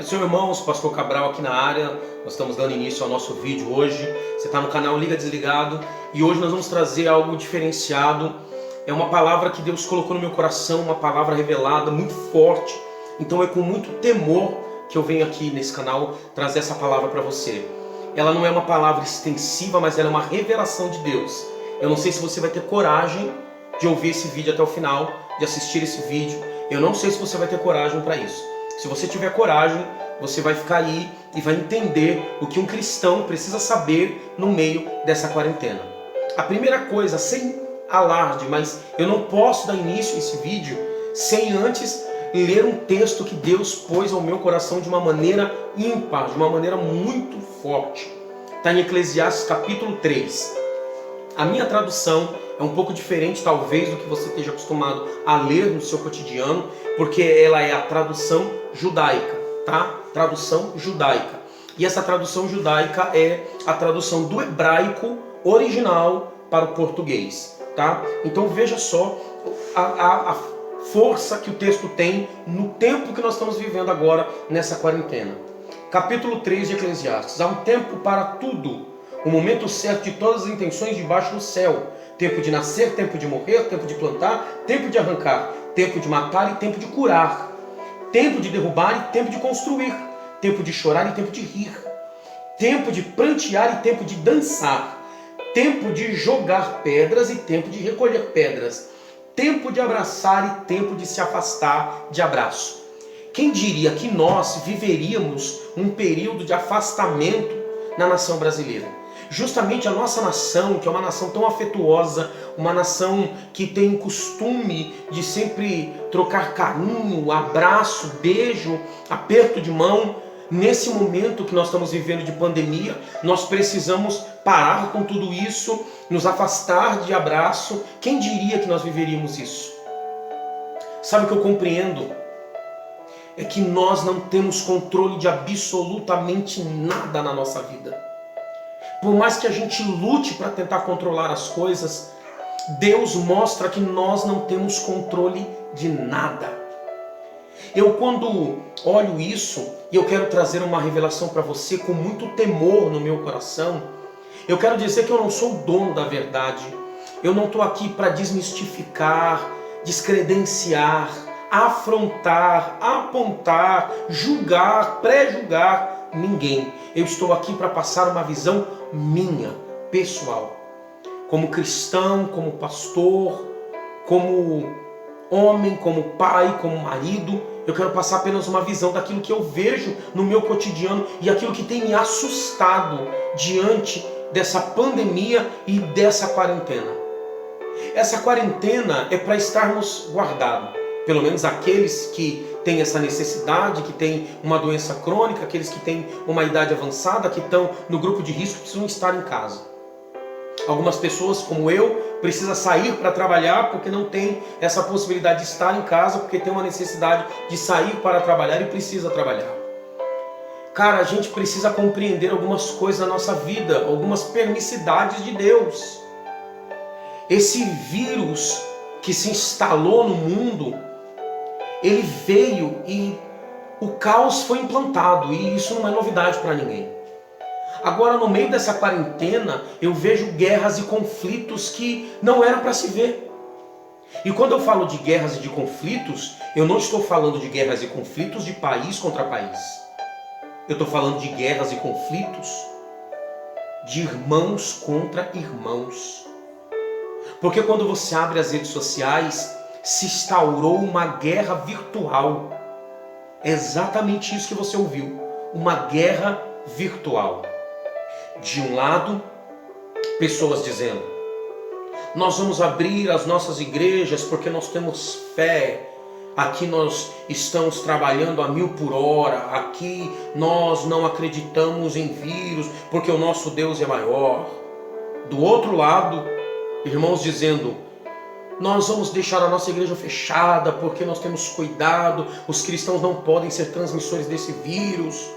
Pai, Senhor, irmãos, Pastor Cabral aqui na área. Nós estamos dando início ao nosso vídeo hoje. Você está no canal Liga Desligado e hoje nós vamos trazer algo diferenciado. É uma palavra que Deus colocou no meu coração, uma palavra revelada, muito forte. Então é com muito temor que eu venho aqui nesse canal trazer essa palavra para você. Ela não é uma palavra extensiva, mas ela é uma revelação de Deus. Eu não sei se você vai ter coragem de ouvir esse vídeo até o final, de assistir esse vídeo. Eu não sei se você vai ter coragem para isso. Se você tiver coragem, você vai ficar aí e vai entender o que um cristão precisa saber no meio dessa quarentena. A primeira coisa, sem alarde, mas eu não posso dar início a esse vídeo sem antes ler um texto que Deus pôs ao meu coração de uma maneira ímpar, de uma maneira muito forte. Está em Eclesiastes capítulo 3. A minha tradução é um pouco diferente, talvez, do que você esteja acostumado a ler no seu cotidiano, porque ela é a tradução judaica, tá? Tradução judaica. E essa tradução judaica é a tradução do hebraico original para o português, tá? Então veja só a força que o texto tem no tempo que nós estamos vivendo agora nessa quarentena. Capítulo 3 de Eclesiastes. Há um tempo para tudo, o momento certo de todas as intenções debaixo do céu. Tempo de nascer, tempo de morrer, tempo de plantar, tempo de arrancar, tempo de matar e tempo de curar, tempo de derrubar e tempo de construir, tempo de chorar e tempo de rir, tempo de prantear e tempo de dançar, tempo de jogar pedras e tempo de recolher pedras, tempo de abraçar e tempo de se afastar de abraço. Quem diria que nós viveríamos um período de afastamento na nação brasileira? Justamente a nossa nação, que é uma nação tão afetuosa, uma nação que tem costume de sempre trocar carinho, abraço, beijo, aperto de mão, nesse momento que nós estamos vivendo de pandemia, nós precisamos parar com tudo isso, nos afastar de abraço. Quem diria que nós viveríamos isso? Sabe o que eu compreendo? É que nós não temos controle de absolutamente nada na nossa vida. Por mais que a gente lute para tentar controlar as coisas, Deus mostra que nós não temos controle de nada. Eu, quando olho isso, e eu quero trazer uma revelação para você com muito temor no meu coração, eu quero dizer que eu não sou o dono da verdade. Eu não estou aqui para desmistificar, descredenciar, afrontar, apontar, julgar, pré-julgar ninguém. Eu estou aqui para passar uma visão minha, pessoal. Como cristão, como pastor, como homem, como pai, como marido, eu quero passar apenas uma visão daquilo que eu vejo no meu cotidiano e aquilo que tem me assustado diante dessa pandemia e dessa quarentena. Essa quarentena é para estarmos guardados. Pelo menos aqueles que têm essa necessidade, que têm uma doença crônica, aqueles que têm uma idade avançada, que estão no grupo de risco, precisam estar em casa. Algumas pessoas, como eu, precisam sair para trabalhar porque não tem essa possibilidade de estar em casa, porque tem uma necessidade de sair para trabalhar e precisa trabalhar. Cara, a gente precisa compreender algumas coisas na nossa vida, algumas permissidades de Deus. Esse vírus que se instalou no mundo, ele veio e o caos foi implantado, e isso não é novidade para ninguém. Agora, no meio dessa quarentena, eu vejo guerras e conflitos que não eram para se ver. E quando eu falo de guerras e de conflitos, eu não estou falando de guerras e conflitos de país contra país. Eu estou falando de guerras e conflitos de irmãos contra irmãos. Porque quando você abre as redes sociais, se instaurou uma guerra virtual. É exatamente isso que você ouviu. Uma guerra virtual. De um lado, pessoas dizendo: nós vamos abrir as nossas igrejas porque nós temos fé. Aqui nós estamos trabalhando a 1000 por hora. Aqui nós não acreditamos em vírus porque o nosso Deus é maior. Do outro lado, irmãos dizendo: nós vamos deixar a nossa igreja fechada porque nós temos cuidado, os cristãos não podem ser transmissores desse vírus.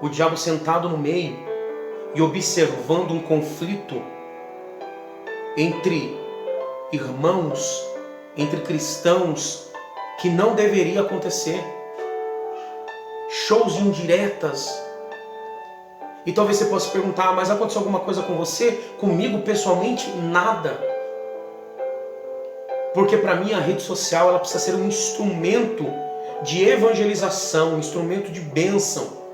O diabo sentado no meio e observando um conflito entre irmãos, entre cristãos, que não deveria acontecer. shows de indiretas. E talvez você possa perguntar, mas aconteceu alguma coisa com você? Comigo, pessoalmente, nada. Porque para mim a rede social ela precisa ser um instrumento de evangelização, um instrumento de bênção.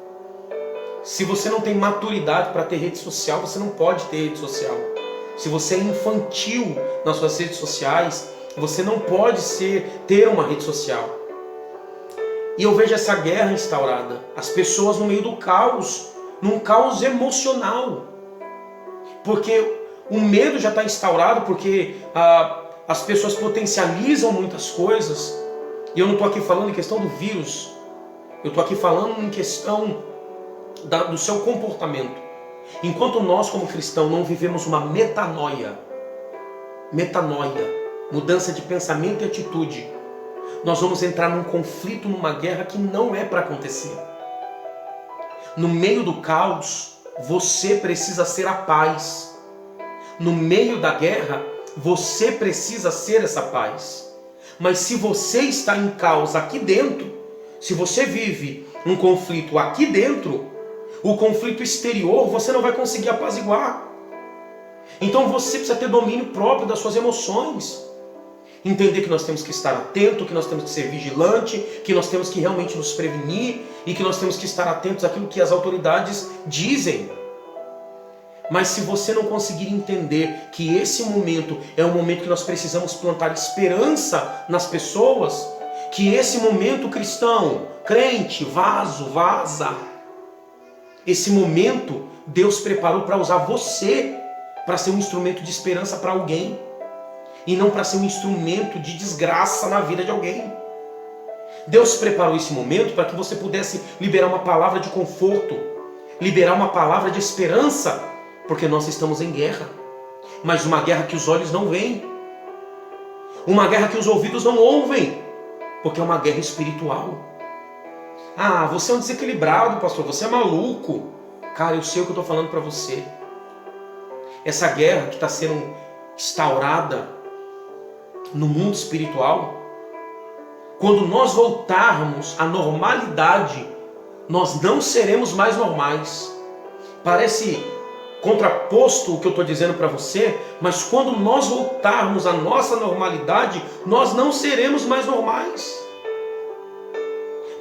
Se você não tem maturidade para ter rede social, você não pode ter rede social. Se você é infantil nas suas redes sociais, você não pode ter uma rede social. E eu vejo essa guerra instaurada. As pessoas no meio do caos, num caos emocional. Porque o medo já está instaurado, porque as pessoas potencializam muitas coisas. E eu não estou aqui falando em questão do vírus. Eu estou aqui falando em questão do seu comportamento. Enquanto nós como cristãos não vivemos uma metanoia, mudança de pensamento e atitude, nós vamos entrar num conflito, numa guerra que não é para acontecer. No meio do caos, você precisa ser a paz. No meio da guerra, você precisa ser essa paz. Mas se você está em caos aqui dentro, se você vive um conflito aqui dentro, o conflito exterior você não vai conseguir apaziguar. Então você precisa ter domínio próprio das suas emoções. Entender que nós temos que estar atento, que nós temos que ser vigilante, que nós temos que realmente nos prevenir e que nós temos que estar atentos àquilo que as autoridades dizem. Mas se você não conseguir entender que esse momento é um momento que nós precisamos plantar esperança nas pessoas, que esse momento cristão, crente, vaza, esse momento Deus preparou para usar você para ser um instrumento de esperança para alguém e não para ser um instrumento de desgraça na vida de alguém. Deus preparou esse momento para que você pudesse liberar uma palavra de conforto, liberar uma palavra de esperança, porque nós estamos em guerra, mas uma guerra que os olhos não veem, uma guerra que os ouvidos não ouvem, porque é uma guerra espiritual. Ah, você é um desequilibrado, pastor, você é maluco. Cara, eu sei o que eu estou falando para você. Essa guerra que está sendo instaurada no mundo espiritual, quando nós voltarmos à normalidade, nós não seremos mais normais. Parece contraposto o que eu estou dizendo para você, mas quando nós voltarmos à nossa normalidade, nós não seremos mais normais.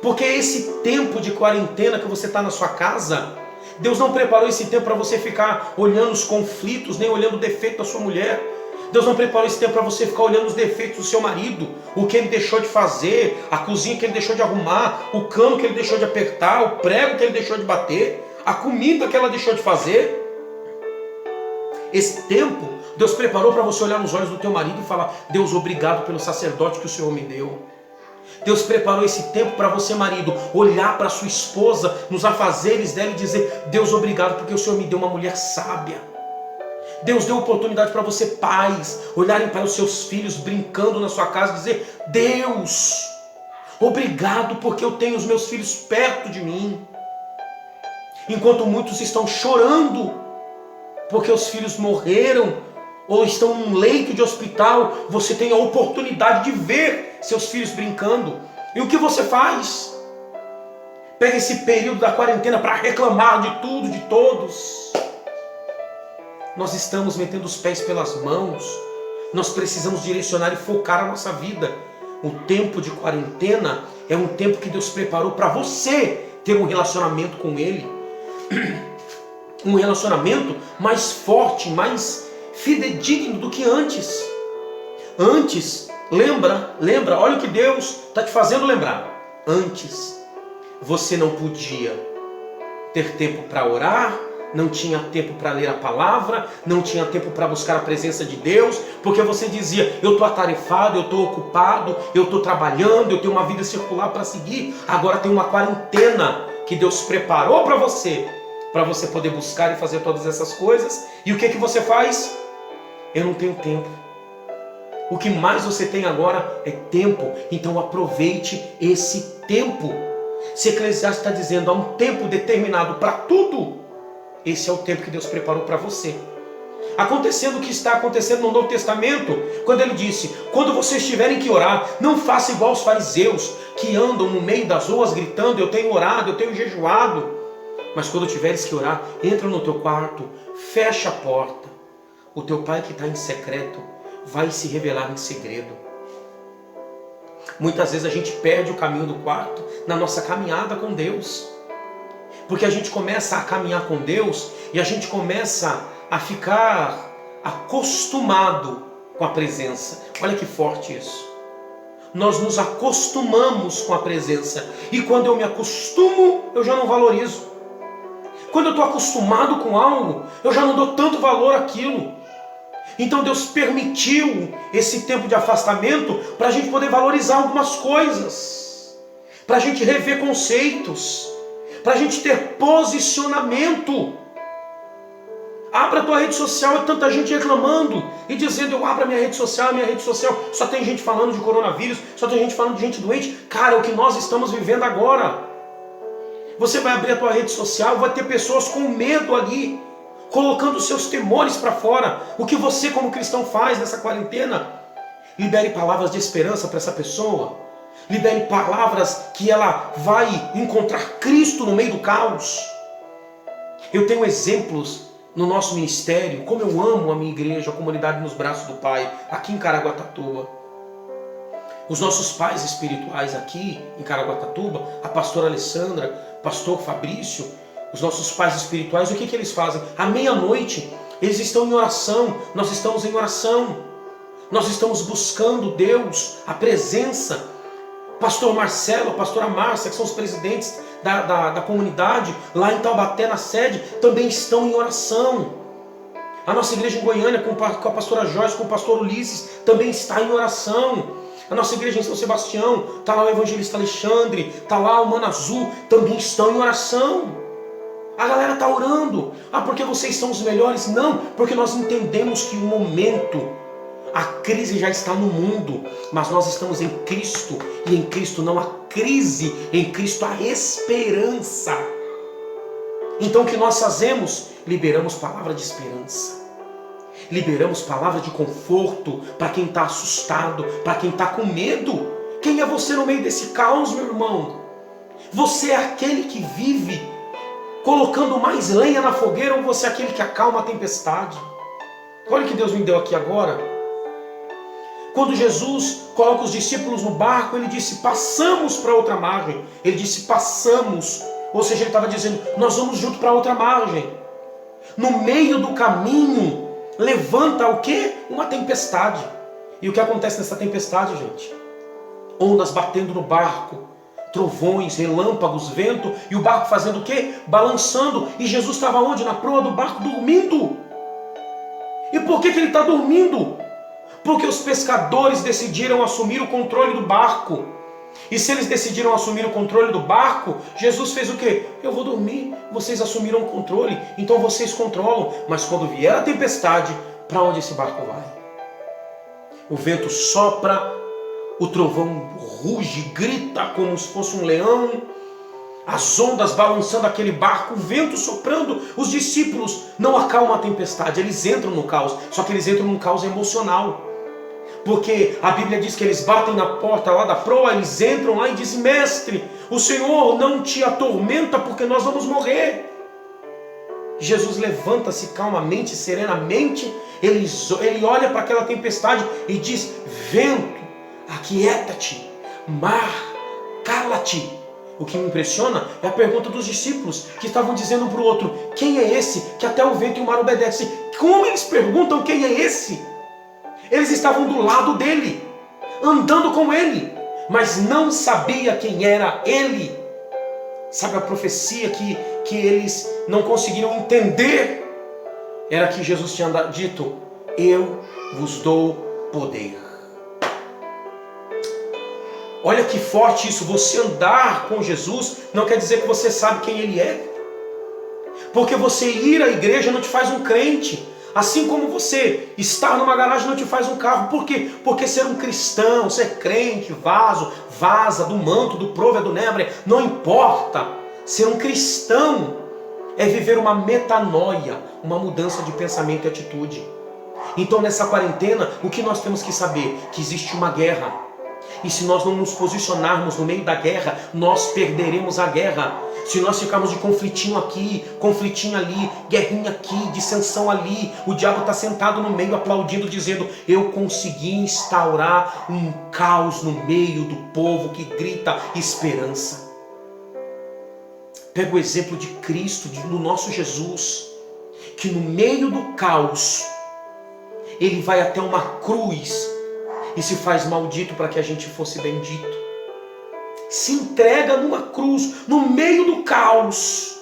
Porque esse tempo de quarentena que você está na sua casa, Deus não preparou esse tempo para você ficar olhando os conflitos, nem olhando o defeito da sua mulher. Deus não preparou esse tempo para você ficar olhando os defeitos do seu marido, o que ele deixou de fazer, a cozinha que ele deixou de arrumar, o cano que ele deixou de apertar, o prego que ele deixou de bater, a comida que ela deixou de fazer. Esse tempo Deus preparou para você olhar nos olhos do teu marido e falar: Deus, obrigado pelo sacerdote que o Senhor me deu. Deus preparou esse tempo para você, marido, olhar para sua esposa nos afazeres dela e dizer: Deus, obrigado porque o Senhor me deu uma mulher sábia. Deus deu oportunidade para você, pais, olharem para os seus filhos brincando na sua casa e dizer: Deus, obrigado porque eu tenho os meus filhos perto de mim. Enquanto muitos estão chorando porque os filhos morreram ou estão num leito de hospital, você tem a oportunidade de ver seus filhos brincando. E o que você faz? Pega esse período da quarentena para reclamar de tudo, de todos. Nós estamos metendo os pés pelas mãos. Nós precisamos direcionar e focar a nossa vida. O tempo de quarentena é um tempo que Deus preparou para você ter um relacionamento com Ele. Um relacionamento mais forte, mais fidedigno do que antes. Antes, lembra, olha o que Deus está te fazendo lembrar. Antes, você não podia ter tempo para orar, não tinha tempo para ler a palavra, não tinha tempo para buscar a presença de Deus, porque você dizia: eu estou atarefado, eu estou ocupado, eu estou trabalhando, eu tenho uma vida circular para seguir. Agora tem uma quarentena que Deus preparou para você poder buscar e fazer todas essas coisas. E o que você faz? Eu não tenho tempo. O que mais você tem agora é tempo. Então aproveite esse tempo. Se Eclesiastes está dizendo há um tempo determinado para tudo, esse é o tempo que Deus preparou para você. Acontecendo o que está acontecendo no Novo Testamento, quando ele disse: quando vocês tiverem que orar, não faça igual os fariseus, que andam no meio das ruas gritando, eu tenho orado, eu tenho jejuado. Mas quando tiveres que orar, entra no teu quarto, fecha a porta. O teu pai que está em secreto vai se revelar em segredo. Muitas vezes a gente perde o caminho do quarto na nossa caminhada com Deus. Porque a gente começa a caminhar com Deus e a gente começa a ficar acostumado com a presença. Olha que forte isso. Nós nos acostumamos com a presença. E quando eu me acostumo, eu já não valorizo. Quando eu estou acostumado com algo, eu já não dou tanto valor àquilo. Então Deus permitiu esse tempo de afastamento para a gente poder valorizar algumas coisas. Para a gente rever conceitos. Para a gente ter posicionamento. Abra a tua rede social, é tanta gente reclamando e dizendo, eu abro a minha rede social, só tem gente falando de coronavírus, só tem gente falando de gente doente. Cara, é o que nós estamos vivendo agora. Você vai abrir a tua rede social, vai ter pessoas com medo ali, colocando seus temores para fora. O que você como cristão faz nessa quarentena? Libere palavras de esperança para essa pessoa. Libere palavras que ela vai encontrar Cristo no meio do caos. Eu tenho exemplos no nosso ministério, como eu amo a minha igreja, a comunidade nos braços do Pai, aqui em Caraguatatuba. Os nossos pais espirituais aqui em Caraguatatuba, a pastora Alessandra, pastor Fabrício, os nossos pais espirituais, o que eles fazem? À meia-noite, eles estão em oração, nós estamos em oração, nós estamos buscando Deus, a presença. Pastor Marcelo, a pastora Márcia, que são os presidentes da comunidade, lá em Taubaté, na sede, também estão em oração. A nossa igreja em Goiânia, com a pastora Joyce, com o pastor Ulisses, também está em oração. A nossa igreja em São Sebastião, está lá o evangelista Alexandre, está lá o Mano Azul, também estão em oração. A galera está orando. Ah, porque vocês são os melhores? Não, porque nós entendemos que o momento, a crise já está no mundo, mas nós estamos em Cristo, e em Cristo não há crise, em Cristo há esperança. Então o que nós fazemos? Liberamos palavra de esperança. Liberamos palavra de conforto para quem está assustado, para quem está com medo. Quem é você no meio desse caos, meu irmão? Você é aquele que vive colocando mais lenha na fogueira, ou você é aquele que acalma a tempestade? Olha o que Deus me deu aqui agora. Quando Jesus coloca os discípulos no barco, ele disse, passamos para outra margem. Ele disse, passamos. Ou seja, ele estava dizendo, nós vamos junto para outra margem. No meio do caminho, levanta o quê? Uma tempestade. E o que acontece nessa tempestade, gente? Ondas batendo no barco, trovões, relâmpagos, vento, e o barco fazendo o quê? Balançando. E Jesus estava onde? Na proa do barco, dormindo. E por que ele está dormindo? Porque os pescadores decidiram assumir o controle do barco. E se eles decidiram assumir o controle do barco, Jesus fez o quê? Eu vou dormir, vocês assumiram o controle, então vocês controlam. Mas quando vier a tempestade, para onde esse barco vai? O vento sopra, o trovão ruge, grita como se fosse um leão, as ondas balançando aquele barco, o vento soprando. Os discípulos não acalmam a tempestade, eles entram no caos, só que eles entram num caos emocional. Porque a Bíblia diz que eles batem na porta lá da proa, eles entram lá e dizem, mestre, o Senhor não te atormenta porque nós vamos morrer. Jesus levanta-se calmamente, serenamente, ele olha para aquela tempestade e diz, vento, aquieta-te, mar, cala-te. O que me impressiona é a pergunta dos discípulos, que estavam dizendo um para o outro, quem é esse que até o vento e o mar obedecem? Como eles perguntam quem é esse? Eles estavam do lado dele, andando com ele, mas não sabia quem era ele. Sabe a profecia que eles não conseguiram entender? Era que Jesus tinha dito, eu vos dou poder. Olha que forte isso, você andar com Jesus não quer dizer que você sabe quem ele é. Porque você ir à igreja não te faz um crente. Assim como você estar numa garagem não te faz um carro. Por quê? Porque ser um cristão, ser crente, vaza do manto, do provo, do nebre, não importa. Ser um cristão é viver uma metanoia, uma mudança de pensamento e atitude. Então nessa quarentena, o que nós temos que saber? Que existe uma guerra. E se nós não nos posicionarmos no meio da guerra, nós perderemos a guerra. Se nós ficarmos de conflitinho aqui, conflitinho ali, guerrinha aqui, dissensão ali, o diabo está sentado no meio aplaudindo, dizendo: eu consegui instaurar um caos no meio do povo que grita esperança. Pega o exemplo de Cristo, do nosso Jesus, que no meio do caos, ele vai até uma cruz e se faz maldito para que a gente fosse bendito. Se entrega numa cruz, no meio do caos,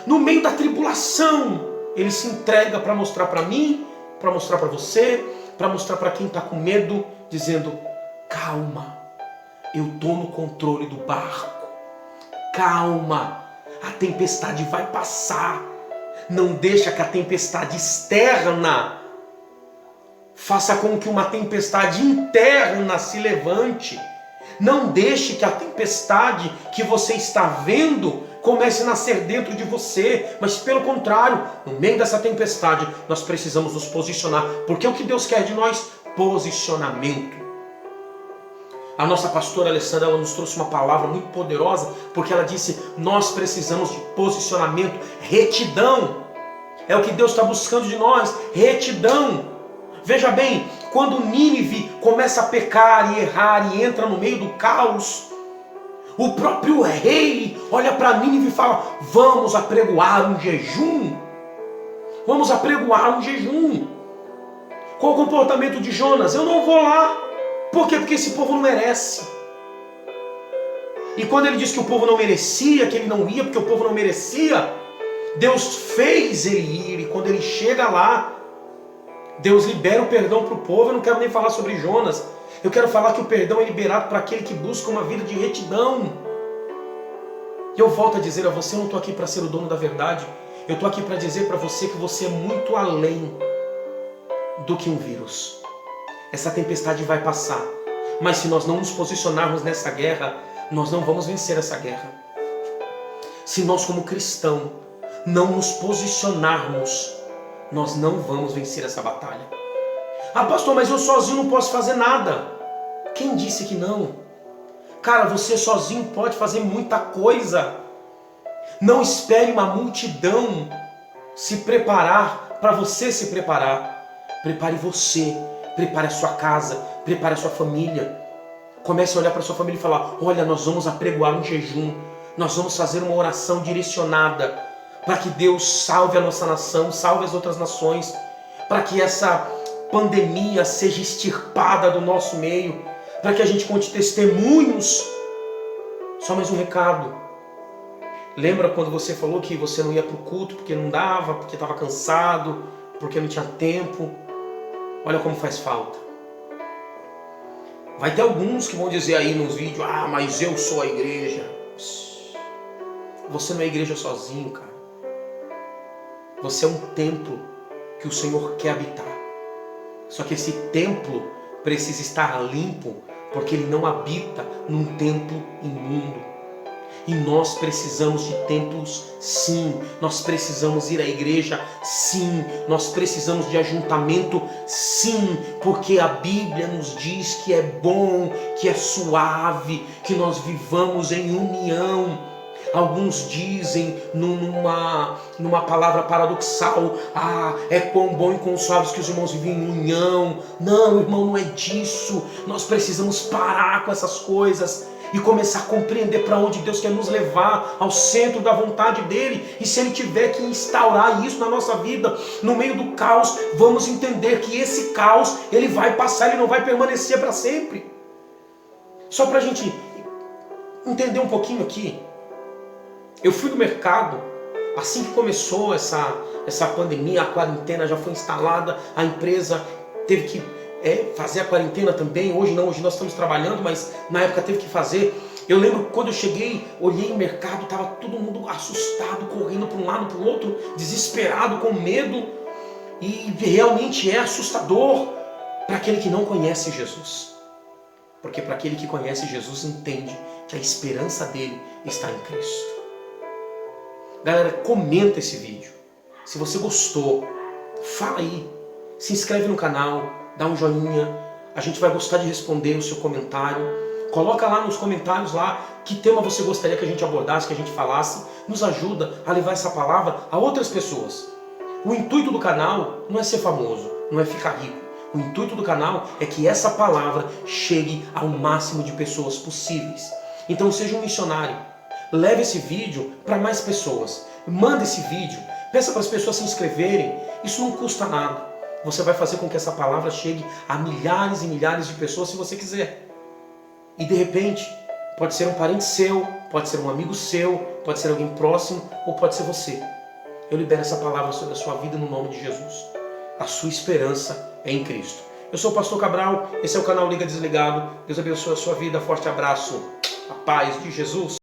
no meio da tribulação. Ele se entrega para mostrar para mim, para mostrar para você, para mostrar para quem está com medo, dizendo: calma, eu estou no controle do barco. Calma, a tempestade vai passar. Não deixa que a tempestade externa faça com que uma tempestade interna se levante. Não deixe que a tempestade que você está vendo comece a nascer dentro de você, mas pelo contrário, no meio dessa tempestade, nós precisamos nos posicionar, porque o que Deus quer de nós? Posicionamento. A nossa pastora Alessandra, ela nos trouxe uma palavra muito poderosa, porque ela disse: nós precisamos de posicionamento, retidão. É o que Deus está buscando de nós, retidão. Veja bem, quando Nínive começa a pecar e errar e entra no meio do caos, o próprio rei olha para Nínive e fala: vamos apregoar um jejum. Vamos apregoar um jejum. Qual o comportamento de Jonas? Eu não vou lá. Por quê? Porque esse povo não merece. E quando ele disse que o povo não merecia, que ele não ia porque o povo não merecia, Deus fez ele ir. E quando ele chega lá, Deus libera o perdão para o povo. Eu não quero nem falar sobre Jonas. Eu quero falar que o perdão é liberado para aquele que busca uma vida de retidão. E eu volto a dizer a você, eu não estou aqui para ser o dono da verdade. Eu estou aqui para dizer para você que você é muito além do que um vírus. Essa tempestade vai passar. Mas se nós não nos posicionarmos nessa guerra, nós não vamos vencer essa guerra. Se nós como cristão não nos posicionarmos, nós não vamos vencer essa batalha. Ah, pastor, mas eu sozinho não posso fazer nada. Quem disse que não? Cara, você sozinho pode fazer muita coisa. Não espere uma multidão se preparar para você se preparar. Prepare você, prepare a sua casa, prepare a sua família. Comece a olhar para a sua família e falar: olha, nós vamos apregoar um jejum. Nós vamos fazer uma oração direcionada para que Deus salve a nossa nação, salve as outras nações, para que essa pandemia seja extirpada do nosso meio, para que a gente conte testemunhos. Só mais um recado. Lembra quando você falou que você não ia para o culto porque não dava, porque estava cansado, porque não tinha tempo? Olha como faz falta. Vai ter alguns que vão dizer aí nos vídeos: ah, mas eu sou a igreja. Você não é igreja sozinho, cara. Você é um templo que o Senhor quer habitar. Só que esse templo precisa estar limpo, porque ele não habita num templo imundo. E nós precisamos de templos, sim. Nós precisamos ir à igreja, sim. Nós precisamos de ajuntamento, sim. Porque a Bíblia nos diz que é bom, que é suave, que nós vivamos em união. Alguns dizem numa palavra paradoxal: ah, é quão bom e quão suave que os irmãos vivem em união. Não, irmão, não é disso. Nós precisamos parar com essas coisas e começar a compreender para onde Deus quer nos levar, ao centro da vontade dele. E se ele tiver que instaurar isso na nossa vida, no meio do caos, vamos entender que esse caos, ele vai passar, ele não vai permanecer para sempre. Só para a gente entender um pouquinho aqui. Eu fui no mercado, assim que começou essa pandemia, a quarentena já foi instalada, a empresa teve que fazer a quarentena também. Hoje não, hoje nós estamos trabalhando, mas na época teve que fazer. Eu lembro quando eu cheguei, olhei o mercado, estava todo mundo assustado, correndo para um lado para o outro, desesperado, com medo. E realmente é assustador para aquele que não conhece Jesus. Porque para aquele que conhece Jesus entende que a esperança dele está em Cristo. Galera, comenta esse vídeo. Se você gostou, fala aí. Se inscreve no canal, dá um joinha. A gente vai gostar de responder o seu comentário. Coloca lá nos comentários lá que tema você gostaria que a gente abordasse, que a gente falasse. Nos ajuda a levar essa palavra a outras pessoas. O intuito do canal não é ser famoso, não é ficar rico. O intuito do canal é que essa palavra chegue ao máximo de pessoas possíveis. Então seja um missionário. Leve esse vídeo para mais pessoas. Manda esse vídeo. Peça para as pessoas se inscreverem. Isso não custa nada. Você vai fazer com que essa palavra chegue a milhares e milhares de pessoas se você quiser. E de repente, pode ser um parente seu, pode ser um amigo seu, pode ser alguém próximo ou pode ser você. Eu libero essa palavra sobre a sua vida no nome de Jesus. A sua esperança é em Cristo. Eu sou o pastor Cabral, esse é o canal Liga Desligado. Deus abençoe a sua vida, forte abraço, a paz de Jesus.